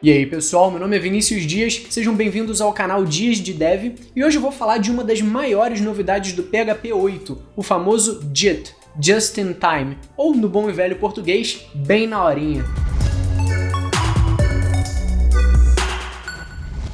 E aí pessoal, meu nome é Vinícius Dias, sejam bem-vindos ao canal Dias de Dev e hoje eu vou falar de uma das maiores novidades do PHP 8, o famoso JIT, Just in Time, ou no bom e velho português, bem na horinha.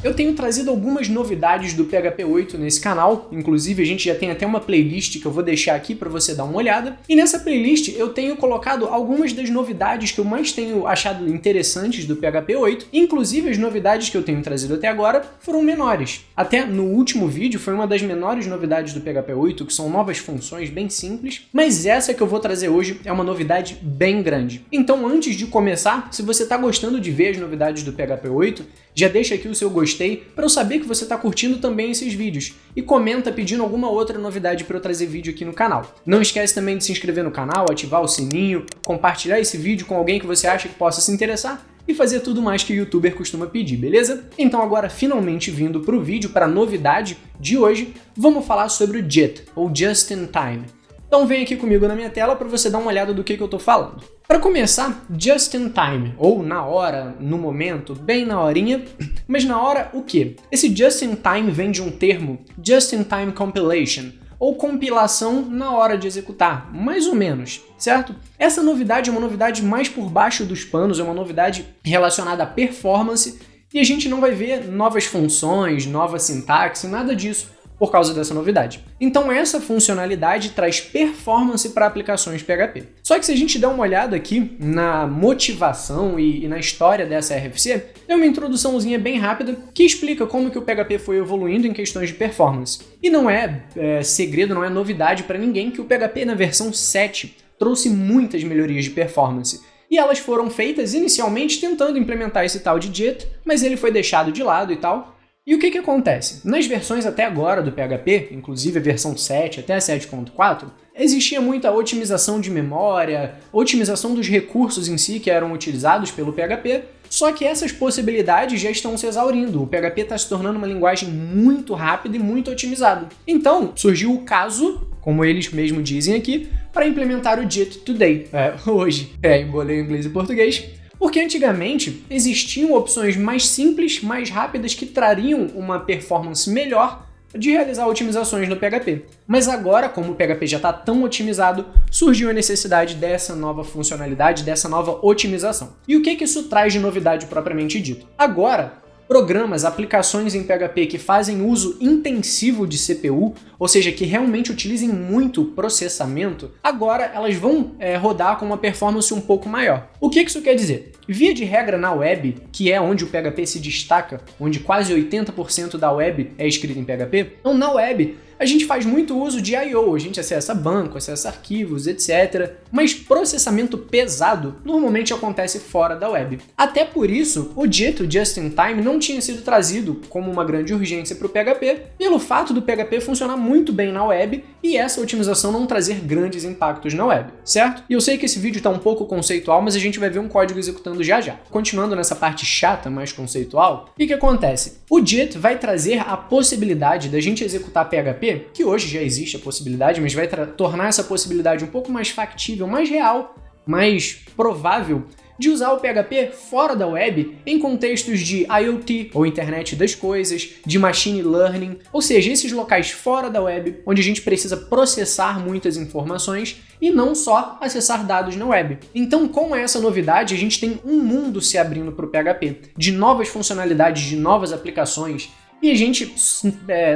Eu tenho trazido algumas novidades do PHP 8 nesse canal, inclusive a gente já tem até uma playlist que eu vou deixar aqui para você dar uma olhada, e nessa playlist eu tenho colocado algumas das novidades que eu mais tenho achado interessantes do PHP 8, inclusive as novidades que eu tenho trazido até agora foram menores. Até no último vídeo foi uma das menores novidades do PHP 8, que são novas funções bem simples, mas essa que eu vou trazer hoje é uma novidade bem grande. Então antes de começar, se você está gostando de ver as novidades do PHP 8, já deixa aqui o seu gostei para eu saber que você está curtindo também esses vídeos e comenta pedindo alguma outra novidade para eu trazer vídeo aqui no canal. Não esquece também de se inscrever no canal, ativar o sininho, compartilhar esse vídeo com alguém que você acha que possa se interessar e fazer tudo mais que o youtuber costuma pedir, beleza? Então agora finalmente vindo para o vídeo, para a novidade de hoje, vamos falar sobre o JIT, ou Just in Time. Então vem aqui comigo na minha tela para você dar uma olhada do que eu estou falando. Para começar, Just in Time, ou na hora, no momento, bem na horinha, mas na hora o quê? Esse Just in Time vem de um termo Just in Time Compilation, ou compilação na hora de executar, mais ou menos, certo? Essa novidade é uma novidade mais por baixo dos panos, é uma novidade relacionada à performance, e a gente não vai ver novas funções, nova sintaxe, nada disso, por causa dessa novidade. Então essa funcionalidade traz performance para aplicações PHP. Só que se a gente der uma olhada aqui na motivação e na história dessa RFC, é uma introduçãozinha bem rápida que explica como que o PHP foi evoluindo em questões de performance. E não é segredo, não é novidade para ninguém que o PHP na versão 7 trouxe muitas melhorias de performance. E elas foram feitas inicialmente tentando implementar esse tal de JIT, mas ele foi deixado de lado e tal. E o que acontece? Nas versões até agora do PHP, inclusive a versão 7 até a 7.4, existia muita otimização de memória, otimização dos recursos em si que eram utilizados pelo PHP, só que essas possibilidades já estão se exaurindo. O PHP está se tornando uma linguagem muito rápida e muito otimizada. Então, surgiu o caso, como eles mesmos dizem aqui, para implementar o JIT today, hoje. Embolei inglês e português. Porque antigamente existiam opções mais simples, mais rápidas que trariam uma performance melhor de realizar otimizações no PHP. Mas agora, como o PHP já está tão otimizado, surgiu a necessidade dessa nova funcionalidade, dessa nova otimização. E o que isso traz de novidade propriamente dito? Agora, programas, aplicações em PHP que fazem uso intensivo de CPU, ou seja, que realmente utilizem muito processamento, agora elas vão rodar com uma performance um pouco maior. O que isso quer dizer? Via de regra na web, que é onde o PHP se destaca, onde quase 80% da web é escrita em PHP, então na web a gente faz muito uso de I/O, a gente acessa banco, acessa arquivos, etc. Mas processamento pesado normalmente acontece fora da web. Até por isso, o JIT, o Just in Time, não tinha sido trazido como uma grande urgência para o PHP, pelo fato do PHP funcionar muito bem na web e essa otimização não trazer grandes impactos na web, certo? E eu sei que esse vídeo está um pouco conceitual, mas a gente vai ver um código executando já já. Continuando nessa parte chata, mais conceitual, o que acontece? O JIT vai trazer a possibilidade da gente executar PHP, que hoje já existe a possibilidade, mas vai tornar essa possibilidade um pouco mais factível, mais real, mais provável, de usar o PHP fora da web em contextos de IoT, ou Internet das Coisas, de Machine Learning, ou seja, esses locais fora da web, onde a gente precisa processar muitas informações e não só acessar dados na web. Então, com essa novidade, a gente tem um mundo se abrindo para o PHP, de novas funcionalidades, de novas aplicações, e a gente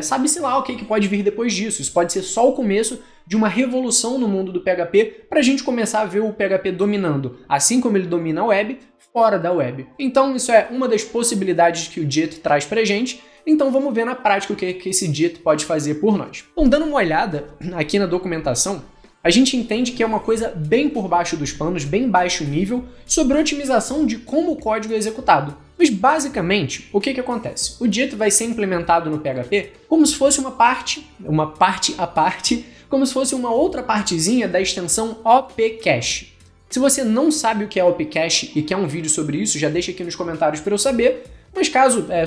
sabe-se lá o que pode vir depois disso. Isso pode ser só o começo de uma revolução no mundo do PHP para a gente começar a ver o PHP dominando, assim como ele domina a web, fora da web. Então isso é uma das possibilidades que o JIT traz para a gente. Então vamos ver na prática o que esse JIT pode fazer por nós. Então, dando uma olhada aqui na documentação, a gente entende que é uma coisa bem por baixo dos panos, bem baixo nível, sobre a otimização de como o código é executado. Mas basicamente, o que acontece? O JIT vai ser implementado no PHP como se fosse uma parte à parte, como se fosse uma outra partezinha da extensão OP-Cache. Se você não sabe o que é OP-Cache e quer um vídeo sobre isso, já deixa aqui nos comentários para eu saber, Mas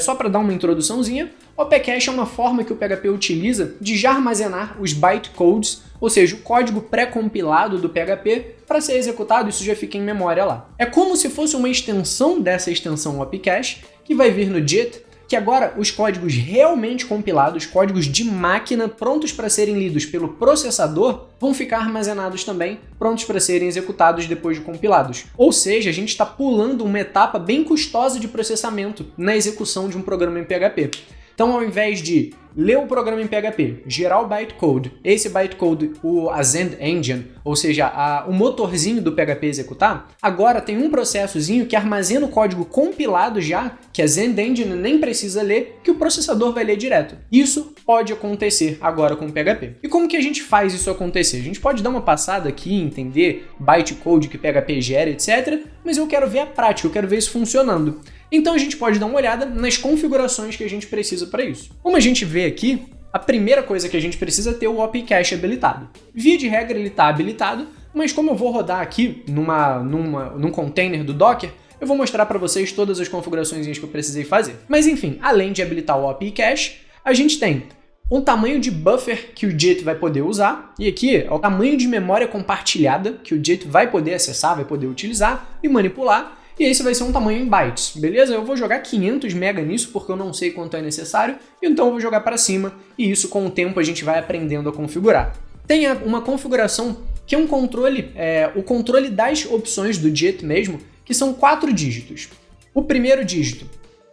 só para dar uma introduçãozinha, OP-Cache é uma forma que o PHP utiliza de já armazenar os bytecodes, ou seja, o código pré-compilado do PHP, para ser executado, isso já fica em memória lá. É como se fosse uma extensão dessa extensão OP-Cache, que vai vir no JIT, que agora os códigos realmente compilados, códigos de máquina prontos para serem lidos pelo processador, vão ficar armazenados também, prontos para serem executados depois de compilados. Ou seja, a gente está pulando uma etapa bem custosa de processamento na execução de um programa em PHP. Então, ao invés de ler o programa em PHP, gerar o bytecode, esse bytecode, a Zend Engine, ou seja, o motorzinho do PHP executar, agora tem um processozinho que armazena o código compilado já, que a Zend Engine nem precisa ler, que o processador vai ler direto. Isso pode acontecer agora com o PHP. E como que a gente faz isso acontecer? A gente pode dar uma passada aqui, entender bytecode que PHP gera, etc. Mas eu quero ver a prática, eu quero ver isso funcionando. Então a gente pode dar uma olhada nas configurações que a gente precisa para isso. Como a gente vê aqui, a primeira coisa que a gente precisa é ter o OP-Cache habilitado. Via de regra ele está habilitado, mas como eu vou rodar aqui num container do Docker, eu vou mostrar para vocês todas as configurações que eu precisei fazer. Mas enfim, além de habilitar o OP-Cache, a gente tem um tamanho de buffer que o JIT vai poder usar, e aqui é o tamanho de memória compartilhada que o JIT vai poder acessar, vai poder utilizar e manipular, e esse vai ser um tamanho em bytes, beleza? Eu vou jogar 500 MB nisso porque eu não sei quanto é necessário, então eu vou jogar para cima, e isso com o tempo a gente vai aprendendo a configurar. Tem uma configuração que é um controle, o controle das opções do JIT mesmo, que são 4 dígitos. O primeiro dígito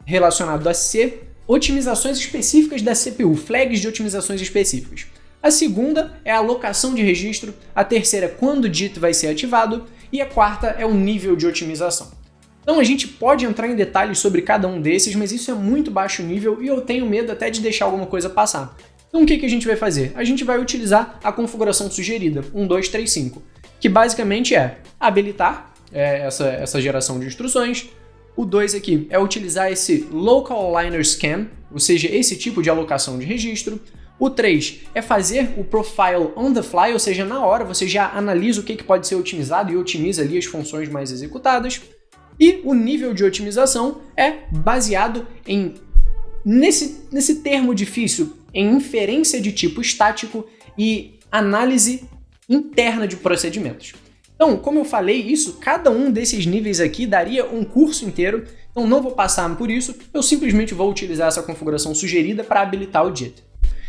relacionado a C, otimizações específicas da CPU, flags de otimizações específicas. A segunda é a alocação de registro, a terceira é quando o JIT vai ser ativado, e a quarta é o nível de otimização. Então a gente pode entrar em detalhes sobre cada um desses, mas isso é muito baixo nível e eu tenho medo até de deixar alguma coisa passar. Então o que a gente vai fazer? A gente vai utilizar a configuração sugerida, 1235, que basicamente é habilitar essa geração de instruções. O 2 aqui é utilizar esse Local Liner Scan, ou seja, esse tipo de alocação de registro. O 3 é fazer o Profile on the fly, ou seja, na hora você já analisa o que pode ser otimizado e otimiza ali as funções mais executadas. E o nível de otimização é baseado nesse termo difícil, em inferência de tipo estático e análise interna de procedimentos. Então, como eu falei isso, cada um desses níveis aqui daria um curso inteiro, então não vou passar por isso, eu simplesmente vou utilizar essa configuração sugerida para habilitar o JIT.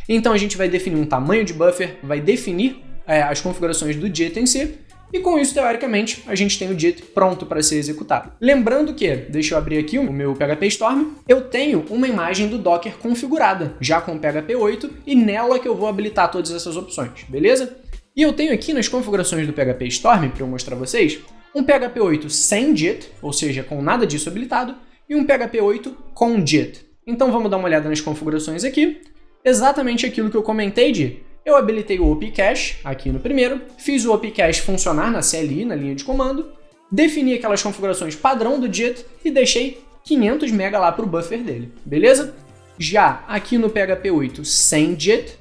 Então a gente vai definir um tamanho de buffer, vai definir as configurações do JIT em si, e com isso, teoricamente, a gente tem o JIT pronto para ser executado. Lembrando que, deixa eu abrir aqui o meu PHP Storm, eu tenho uma imagem do Docker configurada, já com o PHP 8, e nela que eu vou habilitar todas essas opções, beleza? E eu tenho aqui nas configurações do PHP Storm, para eu mostrar a vocês, um PHP 8 sem JIT, ou seja, com nada disso habilitado, e um PHP 8 com JIT. Então vamos dar uma olhada nas configurações aqui. Exatamente aquilo que eu comentei de eu habilitei o OP-Cache aqui no primeiro, fiz o OP-Cache funcionar na CLI, na linha de comando, defini aquelas configurações padrão do JIT e deixei 500 MB lá para o buffer dele, beleza? Já aqui no PHP 8 sem JIT,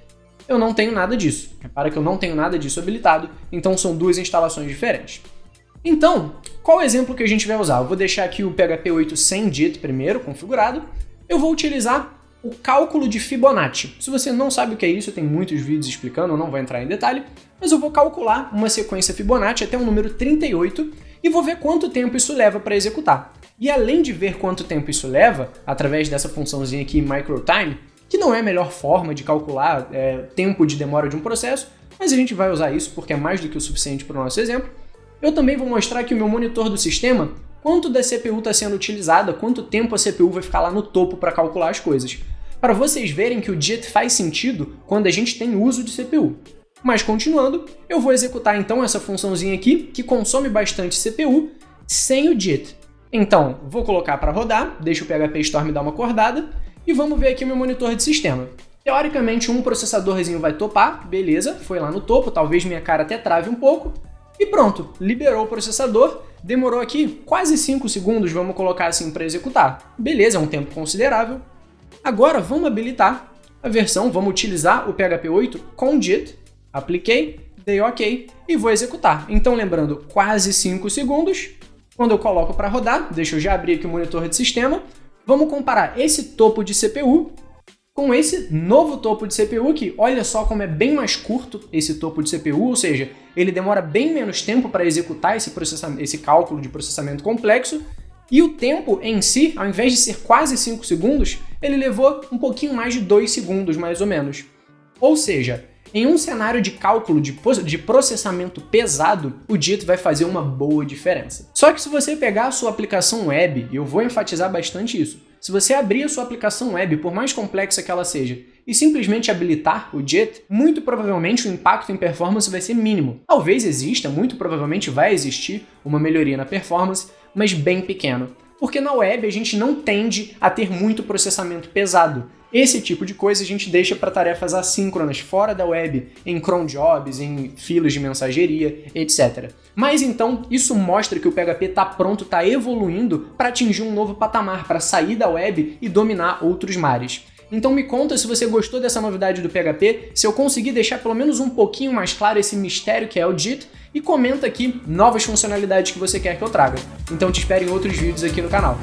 eu não tenho nada disso. Repara que eu não tenho nada disso habilitado, então são duas instalações diferentes. Então, qual o exemplo que a gente vai usar? Eu vou deixar aqui o PHP 8 sem JIT primeiro, configurado. Eu vou utilizar o cálculo de Fibonacci. Se você não sabe o que é isso, tem muitos vídeos explicando, eu não vou entrar em detalhe, mas eu vou calcular uma sequência Fibonacci até o número 38 e vou ver quanto tempo isso leva para executar. E além de ver quanto tempo isso leva, através dessa funçãozinha aqui, MicroTime, que não é a melhor forma de calcular tempo de demora de um processo, mas a gente vai usar isso porque é mais do que o suficiente para o nosso exemplo, eu também vou mostrar aqui o meu monitor do sistema, quanto da CPU está sendo utilizada, quanto tempo a CPU vai ficar lá no topo para calcular as coisas. Para vocês verem que o JIT faz sentido quando a gente tem uso de CPU. Mas continuando, eu vou executar então essa funçãozinha aqui, que consome bastante CPU, sem o JIT. Então, vou colocar para rodar, deixa o PHP Storm dar uma acordada, e vamos ver aqui o meu monitor de sistema. Teoricamente, um processadorzinho vai topar, beleza, foi lá no topo, talvez minha cara até trave um pouco, e pronto, liberou o processador, demorou aqui quase 5 segundos, vamos colocar assim para executar. Beleza, é um tempo considerável. Agora vamos habilitar a versão, vamos utilizar o PHP 8 com JIT, apliquei, dei OK e vou executar. Então lembrando, quase 5 segundos, quando eu coloco para rodar, deixa eu já abrir aqui o monitor de sistema, Vamos comparar esse topo de CPU com esse novo topo de CPU que, olha só como é bem mais curto esse topo de CPU, ou seja, ele demora bem menos tempo para executar esse cálculo de processamento complexo, e o tempo em si, ao invés de ser quase 5 segundos, ele levou um pouquinho mais de 2 segundos, mais ou menos. Ou seja, em um cenário de cálculo de processamento pesado, o JIT vai fazer uma boa diferença. Só que se você pegar a sua aplicação web, e eu vou enfatizar bastante isso, se você abrir a sua aplicação web, por mais complexa que ela seja, e simplesmente habilitar o JIT, muito provavelmente o impacto em performance vai ser mínimo. Talvez exista, muito provavelmente vai existir uma melhoria na performance, mas bem pequeno. Porque na web a gente não tende a ter muito processamento pesado. Esse tipo de coisa a gente deixa para tarefas assíncronas fora da web, em cron jobs, em filas de mensageria, etc. Mas então isso mostra que o PHP está pronto, está evoluindo para atingir um novo patamar, para sair da web e dominar outros mares. Então me conta se você gostou dessa novidade do PHP, se eu consegui deixar pelo menos um pouquinho mais claro esse mistério que é o JIT, e comenta aqui novas funcionalidades que você quer que eu traga. Então te espero em outros vídeos aqui no canal.